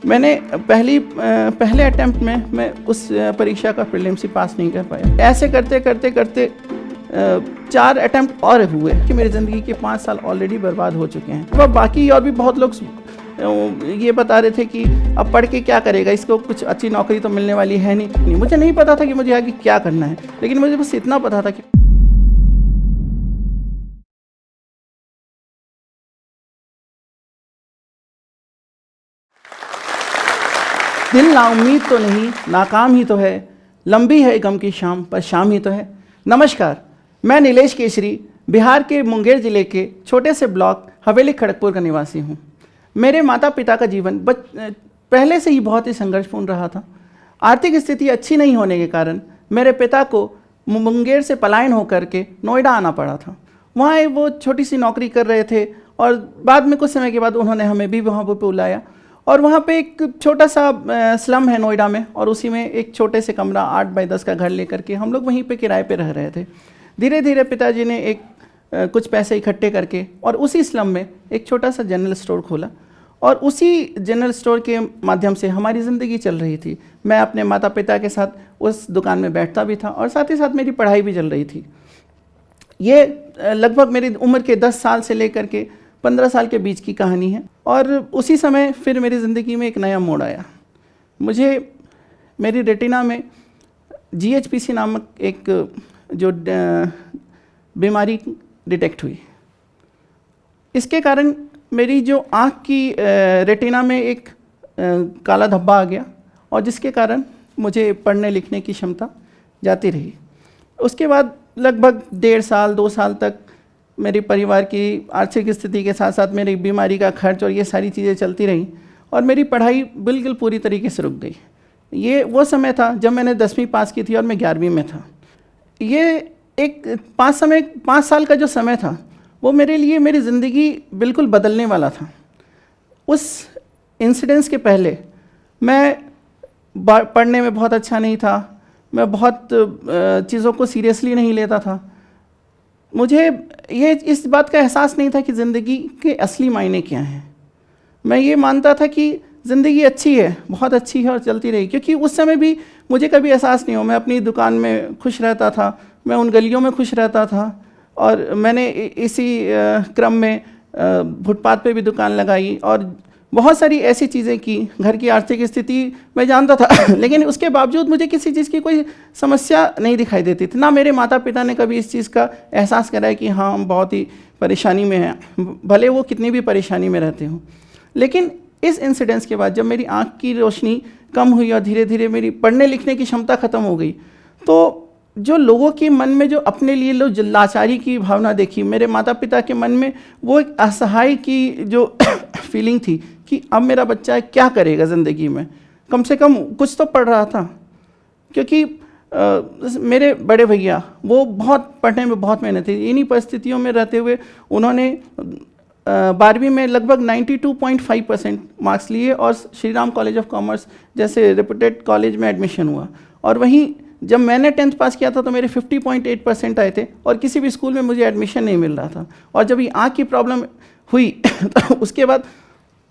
मैंने पहले अटेम्प्ट में मैं उस परीक्षा का प्रीलिम्स ही पास नहीं कर पाया। ऐसे करते करते करते 4 अटेम्प्ट और हुए कि मेरी ज़िंदगी के 5 साल ऑलरेडी बर्बाद हो चुके हैं। वह बाकी और भी बहुत लोग ये बता रहे थे कि अब पढ़ के क्या करेगा, इसको कुछ अच्छी नौकरी तो मिलने वाली है नहीं। मुझे नहीं पता था कि मुझे आगे क्या करना है, लेकिन मुझे बस इतना पता था कि दिल नाउम्मीद तो नहीं, नाकाम ही तो है, लंबी है गम की शाम पर शाम ही तो है। नमस्कार, मैं नीलेश केसरी बिहार के मुंगेर ज़िले के छोटे से ब्लॉक हवेली खड़गपुर का निवासी हूँ। मेरे माता पिता का जीवन पहले से ही बहुत ही संघर्षपूर्ण रहा था। आर्थिक स्थिति अच्छी नहीं होने के कारण मेरे पिता को मुंगेर से पलायन होकर के नोएडा आना पड़ा था। वहाँ वो छोटी सी नौकरी कर रहे थे और बाद में कुछ समय के बाद उन्होंने हमें भी वहाँ पर बुलाया। और वहाँ पे एक छोटा सा स्लम है नोएडा में, और उसी में एक छोटे से कमरा 8 बाई 10 का घर लेकर के हम लोग वहीं पे किराए पे रह रहे थे। धीरे धीरे पिताजी ने कुछ पैसे इकट्ठे करके और उसी स्लम में एक छोटा सा जनरल स्टोर खोला, और उसी जनरल स्टोर के माध्यम से हमारी ज़िंदगी चल रही थी। मैं अपने माता पिता के साथ उस दुकान में बैठता भी था और साथ ही साथ मेरी पढ़ाई भी चल रही थी। ये लगभग मेरी उम्र के 10 साल से लेकर के 15 साल के बीच की कहानी है। और उसी समय फिर मेरी ज़िंदगी में एक नया मोड़ आया। मुझे मेरी रेटिना में GHPC नामक एक जो बीमारी डिटेक्ट हुई। इसके कारण मेरी जो आँख की रेटिना में एक काला धब्बा आ गया, और जिसके कारण मुझे पढ़ने लिखने की क्षमता जाती रही। उसके बाद लगभग 1.5 साल 2 साल तक मेरे परिवार की आर्थिक स्थिति के साथ साथ मेरी बीमारी का खर्च और ये सारी चीज़ें चलती रहीं, और मेरी पढ़ाई बिल्कुल पूरी तरीके से रुक गई। ये वो समय था जब मैंने 10वीं पास की थी और मैं 11वीं में था। ये एक 5 साल का जो समय था वो मेरे लिए मेरी ज़िंदगी बिल्कुल बदलने वाला था। उस इंसिडेंस के पहले मैं पढ़ने में बहुत अच्छा नहीं था, मैं बहुत चीज़ों को सीरियसली नहीं लेता था। मुझे ये इस बात का एहसास नहीं था कि ज़िंदगी के असली मायने क्या हैं। मैं ये मानता था कि ज़िंदगी अच्छी है, बहुत अच्छी है और चलती रही, क्योंकि उस समय भी मुझे कभी एहसास नहीं हो। मैं अपनी दुकान में खुश रहता था, मैं उन गलियों में खुश रहता था, और मैंने इसी क्रम में फुटपाथ पे भी दुकान लगाई और बहुत सारी ऐसी चीज़ें की। घर की आर्थिक स्थिति मैं जानता था लेकिन उसके बावजूद मुझे किसी चीज़ की कोई समस्या नहीं दिखाई देती थी। ना मेरे माता पिता ने कभी इस चीज़ का एहसास कराया कि हाँ हम बहुत ही परेशानी में हैं, भले वो कितनी भी परेशानी में रहते हों। लेकिन इस इंसिडेंस के बाद जब मेरी आँख की रोशनी कम हुई और धीरे धीरे मेरी पढ़ने लिखने की क्षमता ख़त्म हो गई, तो जो लोगों के मन में जो अपने लिए लोग लाचारी की भावना देखी, मेरे माता पिता के मन में वो एक असहाय की जो फीलिंग थी कि अब मेरा बच्चा क्या करेगा ज़िंदगी में। कम से कम कुछ तो पढ़ रहा था, क्योंकि मेरे बड़े भैया वो बहुत पढ़ने में बहुत मेहनत थी। इन्हीं परिस्थितियों में रहते हुए उन्होंने 12वीं में लगभग 92.5% मार्क्स लिए और Shri Ram college of commerce जैसे रेपुटेड कॉलेज में एडमिशन हुआ। और वहीं जब मैंने 10th पास किया था तो मेरे 50.8% आए थे, और किसी भी स्कूल में मुझे एडमिशन नहीं मिल रहा था। और जब ये आँख की प्रॉब्लम हुई तो उसके बाद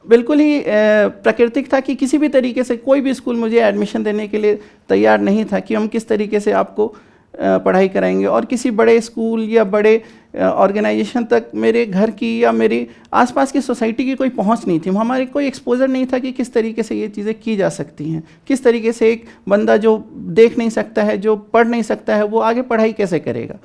बिल्कुल ही प्राकृतिक था कि किसी भी तरीके से कोई भी स्कूल मुझे एडमिशन देने के लिए तैयार नहीं था कि हम किस तरीके से आपको पढ़ाई कराएंगे। और किसी बड़े स्कूल या बड़े ऑर्गेनाइजेशन तक मेरे घर की या मेरी आसपास की सोसाइटी की कोई पहुंच नहीं थी। हमारे कोई एक्सपोजर नहीं था कि किस तरीके से ये चीज़ें की जा सकती हैं, किस तरीके से एक बंदा जो देख नहीं सकता है, जो पढ़ नहीं सकता है, वो आगे पढ़ाई कैसे करेगा।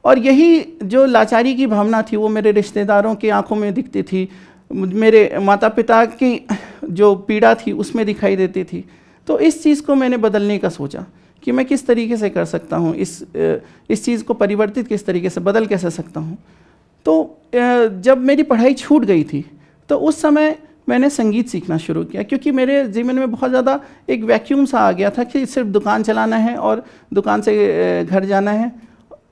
और यही जो लाचारी की भावना थी वो मेरे रिश्तेदारों की आंखों में दिखती थी, मेरे माता पिता की जो पीड़ा थी उसमें दिखाई देती थी। तो इस चीज़ को मैंने बदलने का सोचा कि मैं किस तरीके से कर सकता हूँ, इस चीज़ को परिवर्तित किस तरीके से बदल कैसे सकता हूँ। तो जब मेरी पढ़ाई छूट गई थी तो उस समय मैंने संगीत सीखना शुरू किया, क्योंकि मेरे जीवन में बहुत ज़्यादा एक वैक्यूम सा आ गया था कि सिर्फ दुकान चलाना है और दुकान से घर जाना है।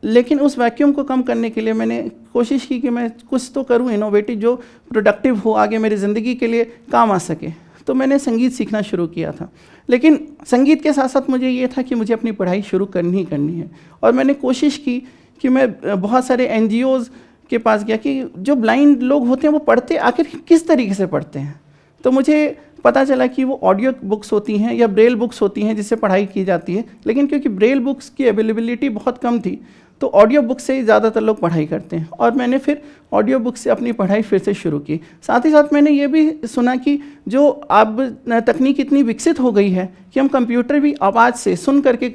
लेकिन उस वैक्यूम को कम करने के लिए मैंने कोशिश की कि मैं कुछ तो करूँ इनोवेटिव, जो प्रोडक्टिव हो, आगे मेरी ज़िंदगी के लिए काम आ सके। तो मैंने संगीत सीखना शुरू किया था। लेकिन संगीत के साथ साथ मुझे ये था कि मुझे अपनी पढ़ाई शुरू करनी ही करनी है। और मैंने कोशिश की कि मैं बहुत सारे NGOs के पास गया कि जो ब्लाइंड लोग होते हैं वो पढ़ते आखिर किस तरीके से पढ़ते हैं। तो मुझे पता चला कि वो ऑडियो बुक्स होती हैं या ब्रेल बुक्स होती हैं जिससे पढ़ाई की जाती है, लेकिन क्योंकि ब्रेल बुक्स की अवेलेबिलिटी बहुत कम थी तो ऑडियो बुक से ही ज़्यादातर लोग पढ़ाई करते हैं, और मैंने फिर ऑडियो बुक से अपनी पढ़ाई फिर से शुरू की। साथ ही साथ मैंने ये भी सुना कि जो अब तकनीक इतनी विकसित हो गई है कि हम कंप्यूटर भी आवाज़ से सुन करके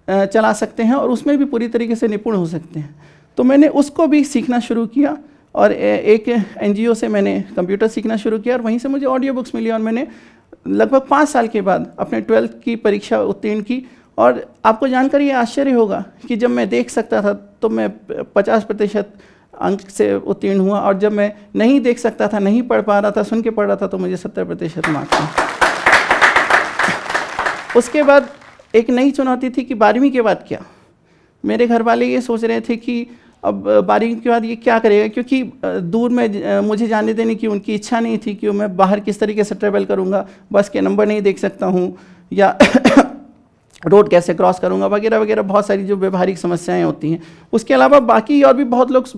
चला सकते हैं और उसमें भी पूरी तरीके से निपुण हो सकते हैं। तो मैंने उसको भी सीखना शुरू किया और एक NGO से मैंने कंप्यूटर सीखना शुरू किया और वहीं से मुझे ऑडियो बुक्स मिली और मैंने लगभग 5 साल के बाद अपने 12th की परीक्षा उत्तीर्ण की। और आपको जानकर ये आश्चर्य होगा कि जब मैं देख सकता था तो मैं 50% अंक से उत्तीर्ण हुआ, और जब मैं नहीं देख सकता था, नहीं पढ़ पा रहा था, सुन के पढ़ रहा था, तो मुझे 70% मार्क्स थे। उसके बाद एक नई चुनौती थी कि 12वीं के बाद क्या। मेरे घर वाले ये सोच रहे थे कि अब 12वीं के बाद ये क्या करेगा, क्योंकि दूर में मुझे जाने देने की उनकी इच्छा नहीं थी कि मैं बाहर किस तरीके से ट्रैवल करूँगा, बस के नंबर नहीं देख सकता हूँ या रोड कैसे क्रॉस करूँगा वगैरह वगैरह, बहुत सारी जो व्यवहारिक समस्याएं होती हैं। उसके अलावा बाकी और भी बहुत लोग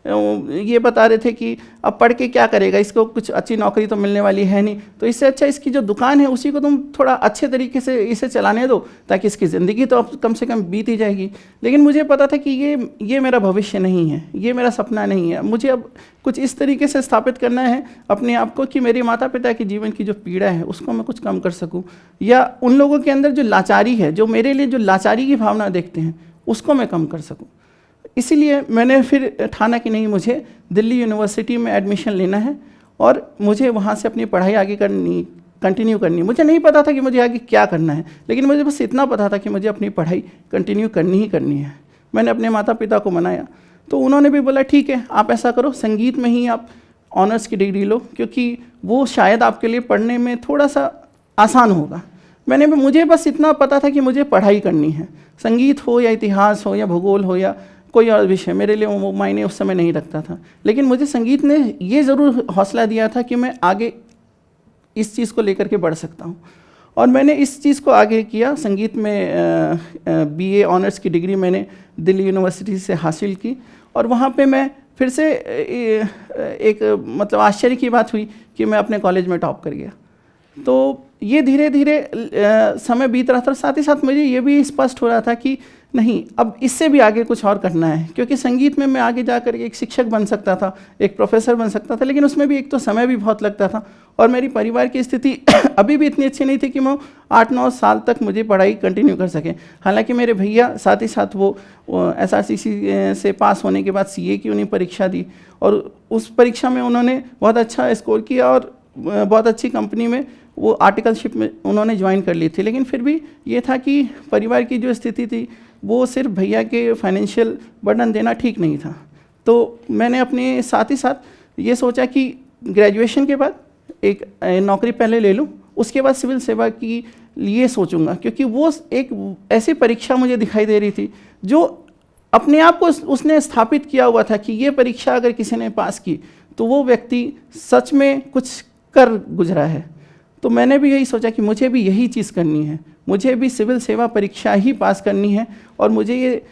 ये बता रहे थे कि अब पढ़ के क्या करेगा, इसको कुछ अच्छी नौकरी तो मिलने वाली है नहीं, तो इससे अच्छा इसकी जो दुकान है उसी को तुम थोड़ा अच्छे तरीके से इसे चलाने दो ताकि इसकी ज़िंदगी तो अब कम से कम बीत ही जाएगी। लेकिन मुझे पता था कि ये मेरा भविष्य नहीं है, ये मेरा सपना नहीं है। मुझे अब कुछ इस तरीके से स्थापित करना है अपने आप को कि मेरे माता पिता के जीवन की जो पीड़ा है उसको मैं कुछ कम कर सकूँ, या उन लोगों के अंदर जो लाचारी है, जो मेरे लिए जो लाचारी की भावना देखते हैं, उसको मैं कम कर सकूँ। इसीलिए मैंने फिर ठाना कि नहीं, मुझे दिल्ली यूनिवर्सिटी में एडमिशन लेना है और मुझे वहाँ से अपनी पढ़ाई आगे कंटिन्यू करनी। मुझे नहीं पता था कि मुझे आगे क्या करना है, लेकिन मुझे बस इतना पता था कि मुझे अपनी पढ़ाई कंटिन्यू करनी ही करनी है। मैंने अपने माता पिता को मनाया तो उन्होंने भी बोला ठीक है, आप ऐसा करो, संगीत में ही आप ऑनर्स की डिग्री लो, क्योंकि वो शायद आपके लिए पढ़ने में थोड़ा सा आसान होगा। मुझे बस इतना पता था कि मुझे पढ़ाई करनी है, संगीत हो या इतिहास हो या भूगोल हो या कोई और विषय, मेरे लिए वो मायने उस समय नहीं रखता था। लेकिन मुझे संगीत ने ये ज़रूर हौसला दिया था कि मैं आगे इस चीज़ को लेकर के बढ़ सकता हूँ, और मैंने इस चीज़ को आगे किया। संगीत में BA ऑनर्स की डिग्री मैंने दिल्ली यूनिवर्सिटी से हासिल की, और वहाँ पे मैं फिर से एक मतलब आश्चर्य की बात हुई कि मैं अपने कॉलेज में टॉप कर गया। तो ये धीरे धीरे समय बीत रहा था, साथ ही साथ मुझे ये भी स्पष्ट हो रहा था कि नहीं, अब इससे भी आगे कुछ और करना है, क्योंकि संगीत में मैं आगे जाकर एक शिक्षक बन सकता था, एक प्रोफेसर बन सकता था, लेकिन उसमें भी एक तो समय भी बहुत लगता था, और मेरी परिवार की स्थिति अभी भी इतनी अच्छी नहीं थी कि मैं 8-9 साल तक मुझे पढ़ाई कंटिन्यू कर सकें। हालांकि मेरे भैया साथ ही साथ वो SRCC से पास होने के बाद CA की उन्हें परीक्षा दी, और उस परीक्षा में उन्होंने बहुत अच्छा स्कोर किया और बहुत अच्छी कंपनी में वो आर्टिकलशिप में उन्होंने ज्वाइन कर ली थी। लेकिन फिर भी ये था कि परिवार की जो स्थिति थी वो सिर्फ भैया के फाइनेंशियल बर्डन देना ठीक नहीं था। तो मैंने अपने साथ ही साथ ये सोचा कि ग्रेजुएशन के बाद एक नौकरी पहले ले लूँ, उसके बाद सिविल सेवा की लिए सोचूंगा, क्योंकि वो एक ऐसी परीक्षा मुझे दिखाई दे रही थी जो अपने आप को उसने स्थापित किया हुआ था कि ये परीक्षा अगर किसी ने पास की तो वो व्यक्ति सच में कुछ कर गुजरा है। तो मैंने भी यही सोचा कि मुझे भी यही चीज़ करनी है, मुझे भी सिविल सेवा परीक्षा ही पास करनी है, और मुझे ये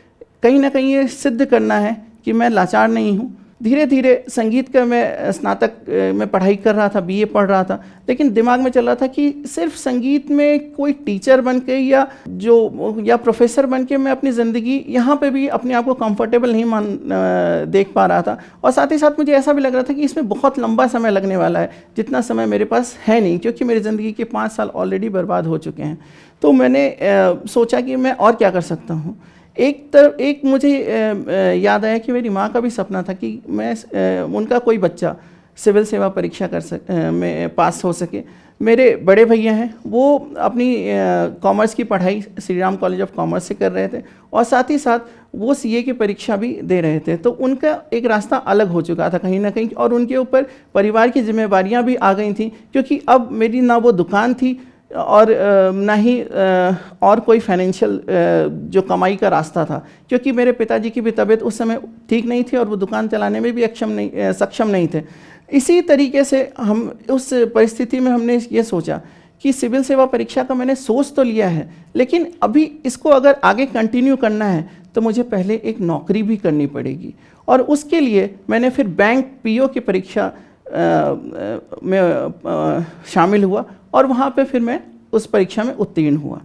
कहीं ना कहीं ये सिद्ध करना है कि मैं लाचार नहीं हूँ। धीरे धीरे संगीत का मैं स्नातक में पढ़ाई कर रहा था, BA पढ़ रहा था, लेकिन दिमाग में चल रहा था कि सिर्फ संगीत में कोई टीचर बन के या प्रोफेसर बन के मैं अपनी ज़िंदगी यहाँ पे भी अपने आप को कंफर्टेबल नहीं देख पा रहा था। और साथ ही साथ मुझे ऐसा भी लग रहा था कि इसमें बहुत लंबा समय लगने वाला है, जितना समय मेरे पास है नहीं, क्योंकि मेरी ज़िंदगी के 5 साल ऑलरेडी बर्बाद हो चुके हैं। तो मैंने सोचा कि मैं और क्या कर सकता हूँ। एक मुझे याद आया कि मेरी माँ का भी सपना था कि उनका कोई बच्चा सिविल सेवा परीक्षा में पास हो सके। मेरे बड़े भैया हैं, वो अपनी कॉमर्स की पढ़ाई Shri Ram college of commerce से कर रहे थे, और साथ ही साथ वो CA की परीक्षा भी दे रहे थे। तो उनका एक रास्ता अलग हो चुका था कहीं ना कहीं, और उनके ऊपर परिवार की जिम्मेवारियां भी आ गई थी, क्योंकि अब मेरी ना वो दुकान थी और ना ही और कोई फाइनेंशियल जो कमाई का रास्ता था, क्योंकि मेरे पिताजी की भी तबीयत उस समय ठीक नहीं थी और वो दुकान चलाने में भी सक्षम नहीं थे। इसी तरीके से हम उस परिस्थिति में हमने ये सोचा कि सिविल सेवा परीक्षा का मैंने सोच तो लिया है, लेकिन अभी इसको अगर आगे कंटिन्यू करना है तो मुझे पहले एक नौकरी भी करनी पड़ेगी। और उसके लिए मैंने फिर बैंक PO की परीक्षा में शामिल हुआ और वहाँ पे फिर मैं उस परीक्षा में उत्तीर्ण हुआ।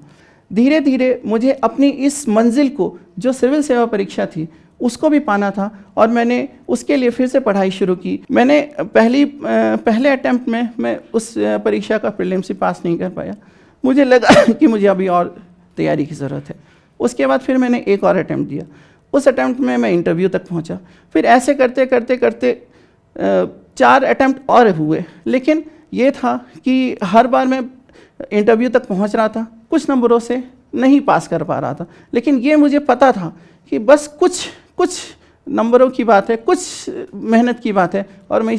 धीरे धीरे मुझे अपनी इस मंजिल को, जो सिविल सेवा परीक्षा थी, उसको भी पाना था और मैंने उसके लिए फिर से पढ़ाई शुरू की। मैंने पहले अटैम्प्ट में मैं उस परीक्षा का प्रीलिम्स ही पास नहीं कर पाया। मुझे लगा कि मुझे अभी और तैयारी की ज़रूरत है। उसके बाद फिर मैंने एक और अटैम्प्ट दिया। उस अटैम्प्ट में मैं इंटरव्यू तक पहुंचा। फिर ऐसे करते करते करते 4 अटैम्प्ट और हुए, लेकिन ये था कि हर बार मैं इंटरव्यू तक पहुंच रहा था, कुछ नंबरों से नहीं पास कर पा रहा था। लेकिन ये मुझे पता था कि बस कुछ नंबरों की बात है, कुछ मेहनत की बात है और मैं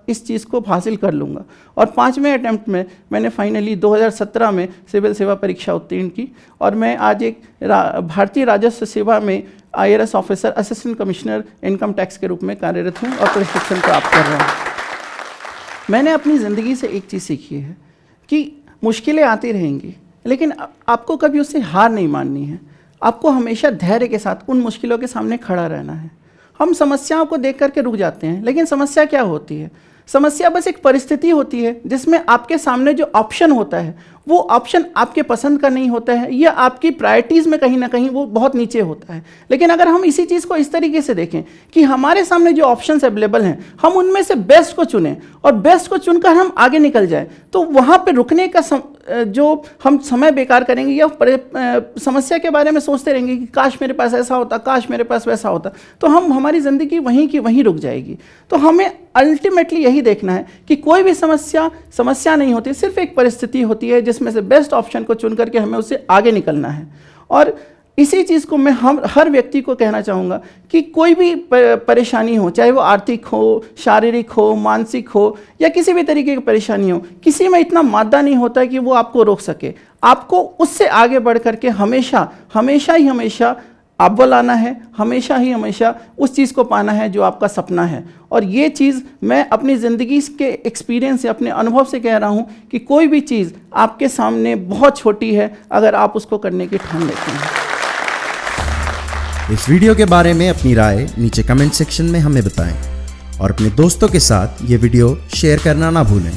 इस चीज़ को हासिल कर लूँगा। और 5वें अटैम्प्ट में मैंने फाइनली 2017 में सिविल सेवा परीक्षा उत्तीर्ण की और मैं आज एक भारतीय राजस्व सेवा में IRS officer, assistant commissioner income tax के रूप में कार्यरत हूँ और प्रशिक्षण प्राप्त कर रहा हूँ। मैंने अपनी ज़िंदगी से एक चीज़ सीखी है कि मुश्किलें आती रहेंगी, लेकिन आपको कभी उससे हार नहीं माननी है। आपको हमेशा धैर्य के साथ उन मुश्किलों के सामने खड़ा रहना है। हम समस्याओं को देख करके रुक जाते हैं, लेकिन समस्या क्या होती है? समस्या बस एक परिस्थिति होती है जिसमें आपके सामने जो ऑप्शन होता है वो ऑप्शन आपके पसंद का नहीं होता है या आपकी प्रायोरिटीज़ में कहीं ना कहीं वो बहुत नीचे होता है। लेकिन अगर हम इसी चीज़ को इस तरीके से देखें कि हमारे सामने जो ऑप्शंस अवेलेबल हैं, हम उनमें से बेस्ट को चुनें और बेस्ट को चुनकर हम आगे निकल जाएं, तो वहाँ पे रुकने का जो हम समय बेकार करेंगे या समस्या के बारे में सोचते रहेंगे कि काश मेरे पास ऐसा होता, काश मेरे पास वैसा होता, तो हमारी ज़िंदगी वहीं की वहीं रुक जाएगी। तो हमें अल्टीमेटली यही देखना है कि कोई भी समस्या नहीं होती, सिर्फ एक परिस्थिति होती है जिसमें से बेस्ट ऑप्शन को चुन करके हमें उससे आगे निकलना है। और इसी चीज़ को मैं हर व्यक्ति को कहना चाहूँगा कि कोई भी परेशानी हो, चाहे वो आर्थिक हो, शारीरिक हो, मानसिक हो या किसी भी तरीके की परेशानी हो, किसी में इतना मादा नहीं होता है कि वो आपको रोक सके। आपको उससे आगे बढ़ करके हमेशा अव्वल आना है, हमेशा उस चीज़ को पाना है जो आपका सपना है। और ये चीज़ मैं अपनी ज़िंदगी के एक्सपीरियंस से, अपने अनुभव से कह रहा हूँ कि कोई भी चीज़ आपके सामने बहुत छोटी है अगर आप उसको करने की ठान लेते हैं। इस वीडियो के बारे में अपनी राय नीचे कमेंट सेक्शन में हमें बताएं और अपने दोस्तों के साथ ये वीडियो शेयर करना ना भूलें।